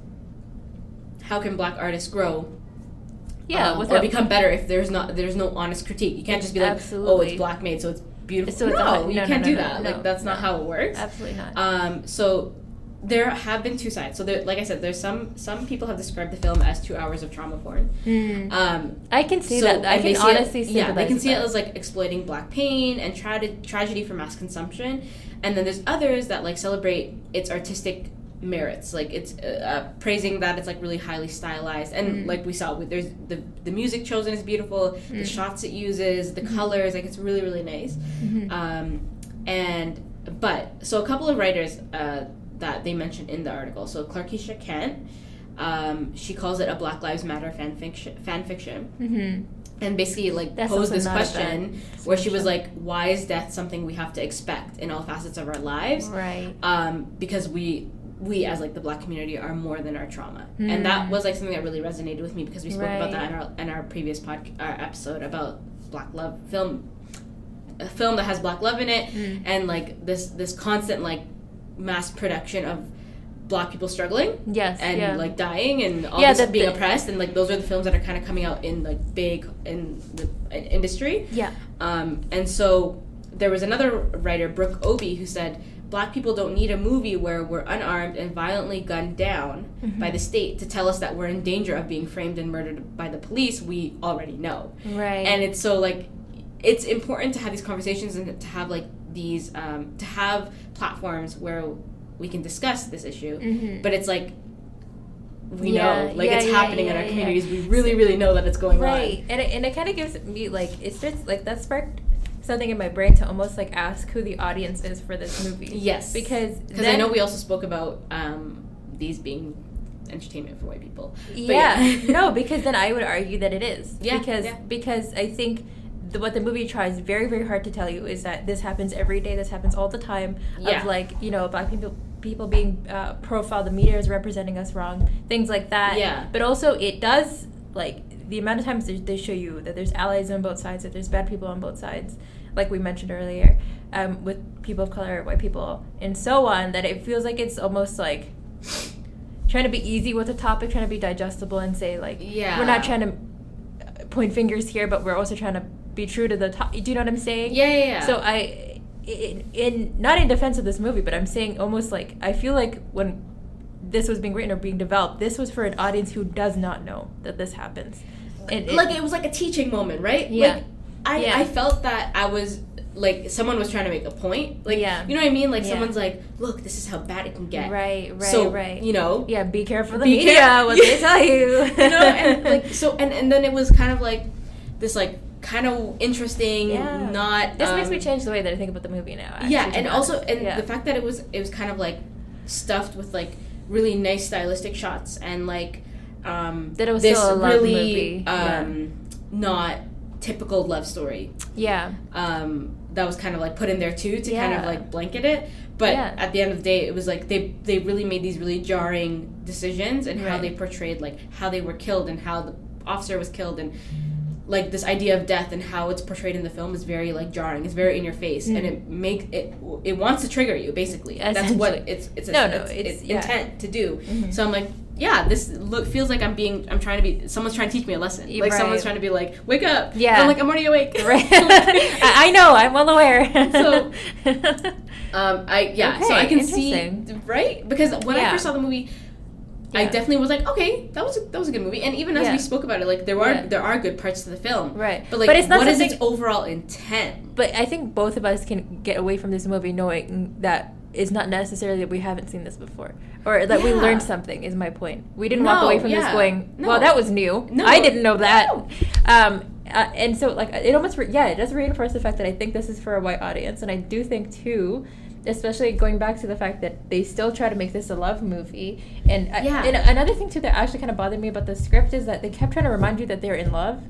how can Black artists grow? Or become better if there's no honest critique? You can't just be like, oh, it's Black made, so it's beautiful. So you can't do that. Like that's not how it works. Absolutely not. So there have been two sides. So there, like I said, there's some people have described the film as 2 hours of trauma porn. I can see that. I can honestly see that. They can see it as like exploiting Black pain and tragedy for mass consumption. And then there's others that like celebrate its artistic merits, like it's praising that it's like really highly stylized, and like we saw, there's the music chosen is beautiful, the shots it uses, the colors, like it's really really nice. So a couple of writers that they mentioned in the article. So Clarkeisha Kent, she calls it a Black Lives Matter fan fiction. And basically like posed this question where she was like, why is death something we have to expect in all facets of our lives? Right. Because we as like the Black community are more than our trauma. And that was like something that really resonated with me because we spoke about that in our previous episode about Black love film, a film that has Black love in it, and like this constant like mass production of Black people struggling like dying and all this being oppressed, and like those are the films that are kind of coming out in like big in the industry. And so there was another writer, Brooke Obie, who said Black people don't need a movie where we're unarmed and violently gunned down by the state to tell us that we're in danger of being framed and murdered by the police. We already know. And it's so like it's important to have these conversations and to have like these to have platforms where we can discuss this issue, but it's like we know, like it's happening in our communities. We really know that it's going on. Right, and it kind of gives me like it starts like that sparked something in my brain to almost like ask who the audience is for this movie. Yes, because I know we also spoke about these being entertainment for white people. No, because then I would argue that it is. Because I think what the movie tries very, very hard to tell you is that this happens every day, this happens all the time, of like, you know, black people being profiled, the media is representing us wrong, things like that. But also it does, like, the amount of times they show you that there's allies on both sides, that there's bad people on both sides, like we mentioned earlier, with people of color, white people, and so on, that it feels like it's almost like trying to be easy with the topic, trying to be digestible and say, like, we're not trying to point fingers here, but we're also trying to be true to the top. Do you know what I'm saying? Yeah. So in not in defense of this movie, but I'm saying almost like, I feel like when this was being written or being developed, this was for an audience who does not know that this happens. And it was like a teaching moment, right? Yeah. Like, I felt that I was, like, someone was trying to make a point. Like, you know what I mean? Like, someone's like, look, this is how bad it can get. Right. You know? Yeah, be careful of the media, what they tell you. You know, and, like, so, and then it was kind of like this, like, kind of interesting, not... This makes me change the way that I think about the movie now, actually. Yeah, and also, the fact that it was kind of, like, stuffed with, like, really nice stylistic shots, and, like, that it was this still a love really, movie. Not typical love story. Yeah. That was kind of, like, put in there, too, to kind of, like, blanket it. But at the end of the day, it was, like, they really made these really jarring decisions, and how they portrayed, like, how they were killed, and how the officer was killed, and... like, this idea of death and how it's portrayed in the film is very, like, jarring. It's very in your face, and it wants to trigger you, basically. That's what it's intent to do. So I'm like, this feels like someone's trying to teach me a lesson. Like, someone's trying to be like, wake up. Yeah. And I'm like, I'm already awake. Right. I know, I'm well aware. So, so I can see, right? Because when I first saw the movie, I definitely was like, okay, that was a good movie. And even as we spoke about it, like, there are good parts to the film. Right. But, like, what is its overall intent? But I think both of us can get away from this movie knowing that it's not necessarily that we haven't seen this before. Or that we learned something, is my point. We didn't walk away from this going, well, that was new. No. I didn't know that. No. And so, like, it almost, it does reinforce the fact that I think this is for a white audience. And I do think, too... especially going back to the fact that they still try to make this a love movie. And another thing, too, that actually kind of bothered me about the script is that they kept trying to remind you that they're in love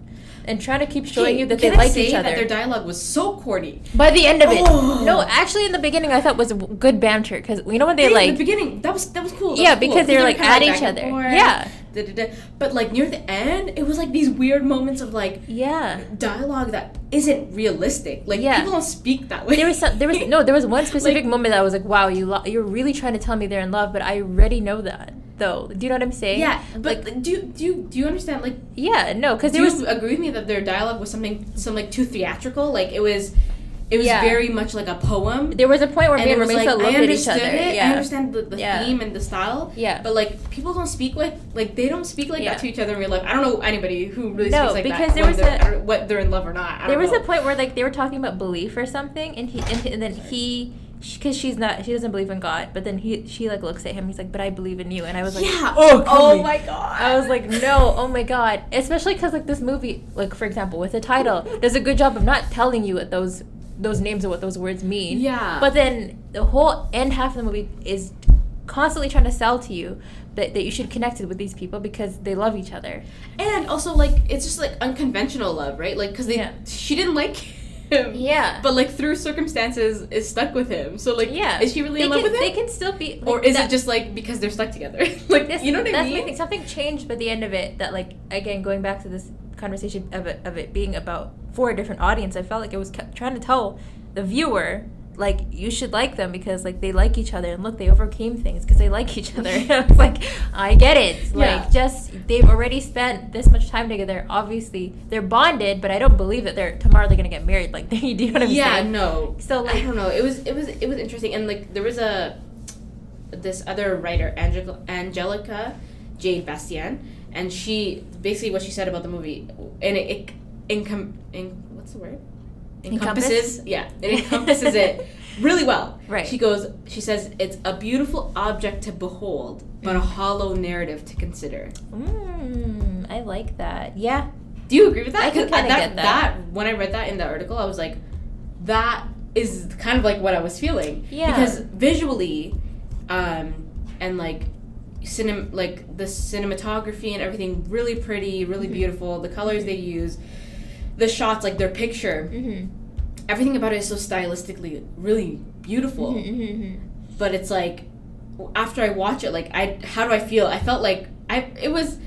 and trying to keep showing you that they like each other. That their dialogue was so corny. By the end of it. No, actually, in the beginning, I thought was good banter. Because, you know, when they, like... in the bebeginning, that was cool. Because they were, like, at each other. But, like, near the end, it was, like, these weird moments of, like... dialogue that isn't realistic. Like, people don't speak that way. There was one specific moment that I was like, wow, you're really trying to tell me they're in love, but I already know that, though. Do you know what I'm saying? Yeah, but like, do you understand? Like, no, because do you agree with me that their dialogue was like too theatrical? Like, it was very much like a poem. There was a point where me and Ramesa looked at each other. I understand the theme and the style. Yeah. But, like, people don't speak they don't speak like that to each other in real life. I don't know anybody who really speaks like that. No, because what they're in love or not. There was a point where, like, they were talking about belief or something, and then he, because she doesn't believe in God, but then she like looks at him, he's like, but I believe in you, and I was like, oh my god, I was like, no, oh my god, especially because, like, this movie, like, for example, with the title, does a good job of not telling you what those names and what those words mean. Yeah. But then the whole end half of the movie is constantly trying to sell to you that you should connect with these people because they love each other. And also, like, it's just, like, unconventional love, right? Like, because she didn't like him. Yeah. But, like, through circumstances is stuck with him. So, like, is she really in love with him? They can still be... Like, or is it just, like, because they're stuck together? Like, you know what I mean? That's my thing. Something changed by the end of it that, like, again, going back to this conversation of it being about for a different audience, I felt like it was trying to tell the viewer, like, you should like them because, like, they like each other, and look, they overcame things because they like each other. I was like, I get it. Like, just, they've already spent this much time together. Obviously, they're bonded, but I don't believe that tomorrow they're gonna get married. Like, do you know what I'm saying? Yeah, no. So, like, I don't know. It was interesting, and, like, there was this other writer, Angelica Jade Bastien, and she basically what she said about the movie, and what's the word? encompasses it really well. Right. She says, it's a beautiful object to behold, but a hollow narrative to consider. I like that. Yeah. Do you agree with that? I can kind of get that. When I read that in the article, I was like, that is kind of like what I was feeling. Yeah. Because visually, and like the cinematography and everything, really pretty, really beautiful. The colors they use, the shots, like their picture, everything about it is so stylistically really beautiful. But it's like, after I watch it, like how do I feel? I felt like it was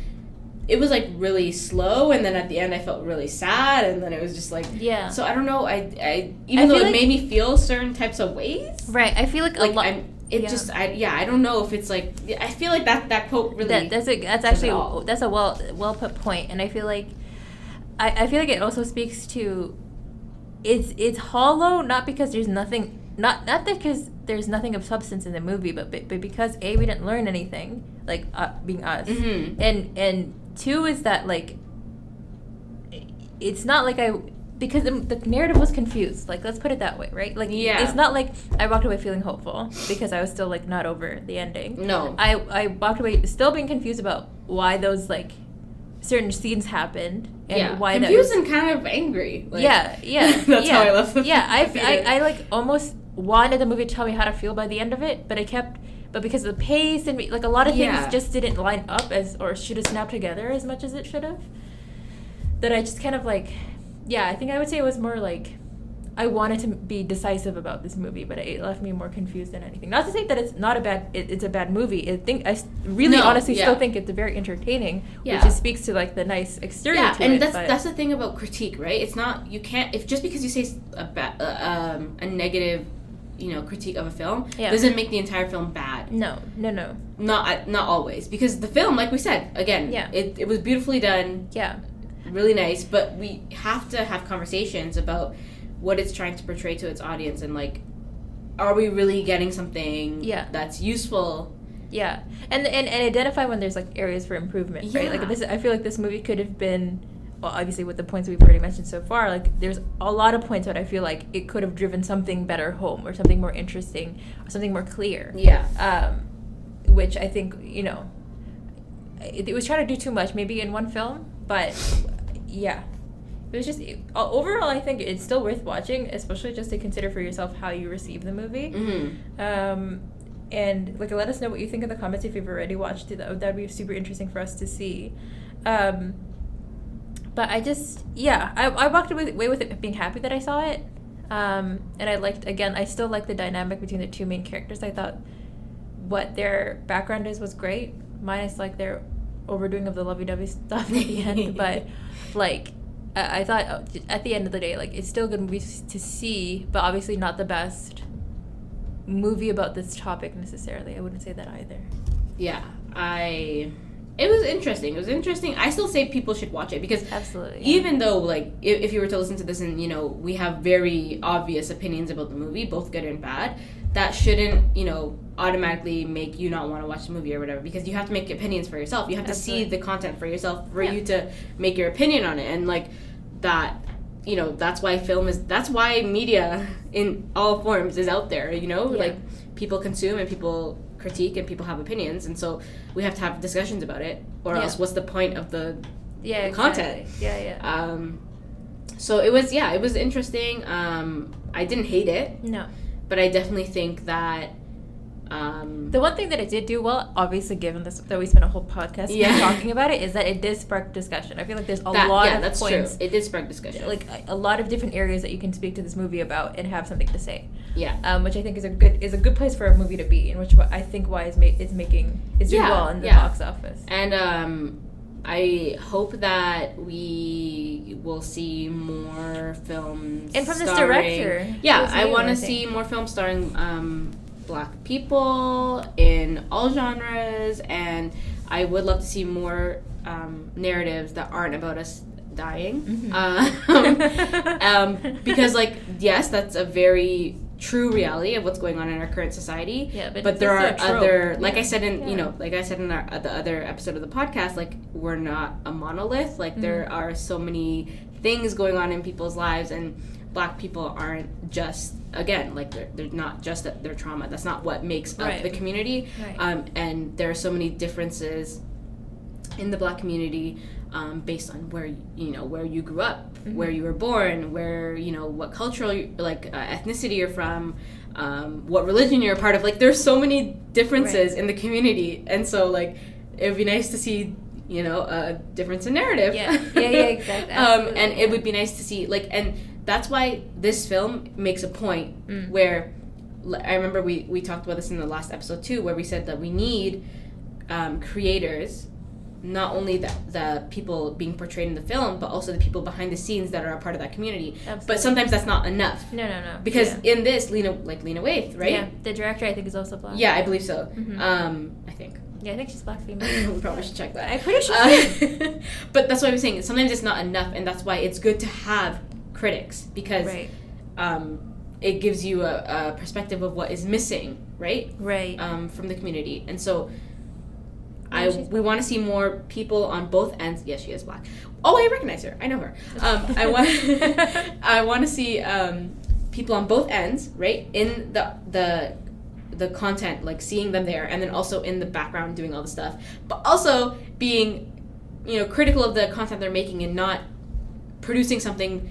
like really slow, and then at the end I felt really sad, and then it was just like, so I don't know, I even though it made me feel certain types of ways, right, I feel like a lot, I don't know if it's like, I feel like that quote really that's a well put point, and I feel like it also speaks to it's hollow, not because there's nothing, not because there's nothing of substance in the movie, but because we didn't learn anything, like being us, and two is that like it's not like because the narrative was confused, like let's put it that way, right? Like it's not like I walked away feeling hopeful because I was still like not over the ending. No, I walked away still being confused about why those like certain scenes happened and why confused and kind of angry. Like, that's how I left the I like almost wanted the movie to tell me how to feel by the end of it, but because of the pace and like a lot of things just didn't line up or should have snapped together as much as it should have, that I just kind of like, I think I would say it was more like I wanted to be decisive about this movie, but it left me more confused than anything. Not to say that it's not it's a bad movie. I honestly still think it's very entertaining, which just speaks to like the nice exterior to and it. That's the thing about critique, right? It's not, you can't, if just because you say a negative, critique of a film doesn't make the entire film bad. No. Not always, because the film, like we said, again, it was beautifully done. Yeah. Really nice, but we have to have conversations about what it's trying to portray to its audience, and like, are we really getting something that's useful? Yeah. And identify when there's like areas for improvement, right? Like I feel like this movie could have been, well, obviously with the points we've already mentioned so far, like there's a lot of points that I feel like it could have driven something better home, or something more interesting, or something more clear. Which I think, it was trying to do too much maybe in one film, but it was just overall I think it's still worth watching, especially just to consider for yourself how you receive the movie. And like, let us know what you think in the comments if you've already watched it. That'd be super interesting for us to see. But I just, I walked away with it being happy that I saw it. And I still like the dynamic between the two main characters. I thought what their background was great, minus like their overdoing of the lovey-dovey stuff at the end. But like, I thought at the end of the day, like, it's still a good movie to see, but obviously not the best movie about this topic necessarily. I wouldn't say that either. It was interesting. I still say people should watch it, because absolutely, even though, like, if you were to listen to this and, we have very obvious opinions about the movie, both good and bad, that shouldn't, automatically make you not want to watch the movie or whatever, because you have to make opinions for yourself. You have to see the content for yourself for you to make your opinion on it. And, like, that, that's why media in all forms is out there, like, people consume and people critique and people have opinions, and so we have to have discussions about it, or else what's the point of the content? So it was interesting. I didn't hate it, but I definitely think that the one thing that it did do well, obviously given this that we spent a whole podcast talking about it, is that it did spark discussion. I feel like there's a lot of that's points. True. It did spark discussion, like a lot of different areas that you can speak to this movie about and have something to say. Which I think is a good place for a movie to be, and which I think why it's doing well in the box office. And I hope that we will see more films. And from this director. I want to see more films starring Black people in all genres, and I would love to see more narratives that aren't about us dying. Because, like, yes, that's a very true reality of what's going on in our current society. But there are other, like I said in the other episode of the podcast, like, we're not a monolith. Like, there are so many things going on in people's lives, and Black people aren't just, again, like they're not just their trauma. That's not what makes up the community. Right. And there are so many differences in the Black community based on where you grew up, where you were born, where, what cultural, ethnicity you're from, what religion you're a part of. Like, there's so many differences in the community. And so, like, it would be nice to see, a difference in narrative. Yeah, exactly. And it would be nice to see, like, and that's why this film makes a point where, I remember we talked about this in the last episode too, where we said that we need creators, not only the people being portrayed in the film, but also the people behind the scenes that are a part of that community. Absolutely. But sometimes that's not enough. No. Because in this, Lena Waithe, right? Yeah, the director I think is also Black. Yeah, I believe so. I think. Yeah, I think she's Black female. We probably should check that. I'm pretty sure. But that's what I was saying. Sometimes it's not enough, and that's why it's good to have critics, because it gives you a perspective of what is missing, right? Right. From the community. And so we want to see more people on both ends. Yes, she is Black. Oh, I recognize her. I know her. I want to see people on both ends, right? In the content, like seeing them there, and then also in the background doing all the stuff, but also being, critical of the content they're making and not producing something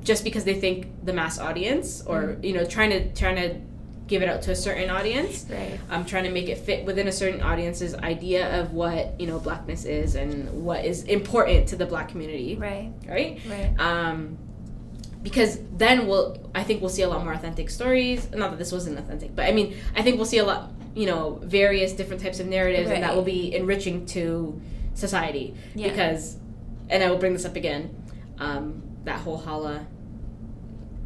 just because they think the mass audience, or trying to give it out to a certain audience. Right. Trying to make it fit within a certain audience's idea of what, Blackness is and what is important to the Black community. Right. Right? Right. Because then I think we'll see a lot more authentic stories. Not that this wasn't authentic, but I mean, I think we'll see a lot, various different types of narratives, and that will be enriching to society. Yeah. Because, and I will bring this up again, that whole Hala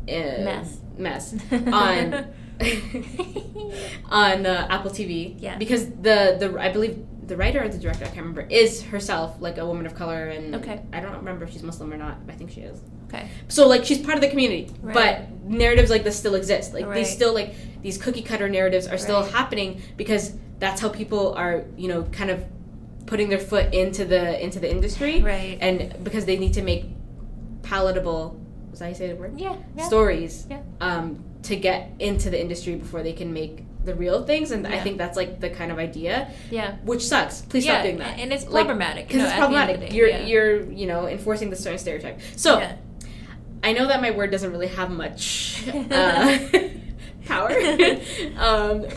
mess on on Apple TV. Yeah. Because the I believe the writer or the director, I can't remember, is herself like a woman of color, and I don't remember if she's Muslim or not, but I think she is. Okay. So, like, she's part of the community, but narratives like this still exist. Like, they still, like, these cookie cutter narratives are still happening, because that's how people are, kind of putting their foot into the industry. Right. And because they need to make palatable, was that how you say the word? Yeah. Stories to get into the industry before they can make the real things. And I think that's, like, the kind of idea. Yeah. Which sucks. Please stop doing that. And it's problematic. Because it's problematic. You're enforcing the certain stereotype. So... Yeah. I know that my word doesn't really have much power,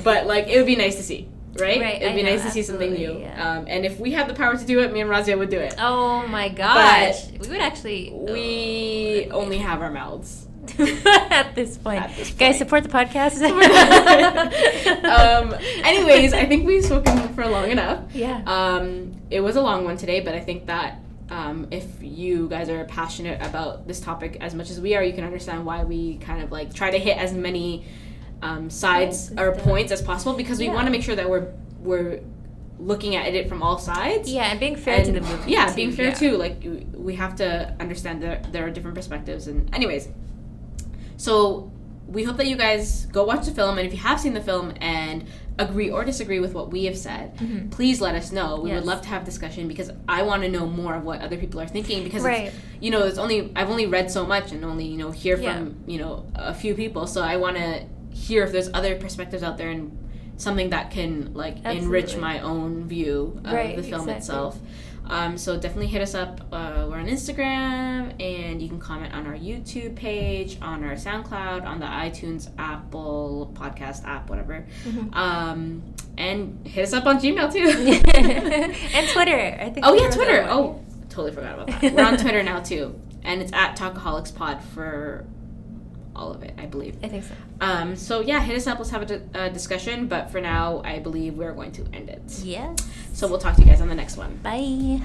but, like, it would be nice to see, right? It would be nice to see something new. Yeah. And if we had the power to do it, me and Razia would do it. Oh, my gosh. But we would actually... We only have our mouths. At this point. Guys, support the podcast. Anyways, I think we've spoken for long enough. Yeah. It was a long one today, but I think that if you guys are passionate about this topic as much as we are, you can understand why we kind of like try to hit as many sides or points as possible, because we want to make sure that we're looking at it from all sides. Yeah, and being fair to the movie. Yeah, being fair too. Like, we have to understand that there are different perspectives. And anyways, so we hope that you guys go watch the film, and if you have seen the film and agree or disagree with what we have said, please let us know. We would love to have discussion, because I want to know more of what other people are thinking, because it's, I've only read so much and only hear from a few people, so I want to hear if there's other perspectives out there and something that can enrich my own view of the film itself. So definitely hit us up. We're on Instagram, and you can comment on our YouTube page, on our SoundCloud, on the iTunes, Apple Podcast app, whatever. And hit us up on Gmail too. And Twitter. I think. Oh yeah, Twitter. Oh, totally forgot about that. We're on Twitter now too, and it's at Talkaholics Pod for all of it, I believe. I think so. So yeah, hit us up. Let's have a discussion. But for now, I believe we're going to end it. Yes. So we'll talk to you guys on the next one. Bye.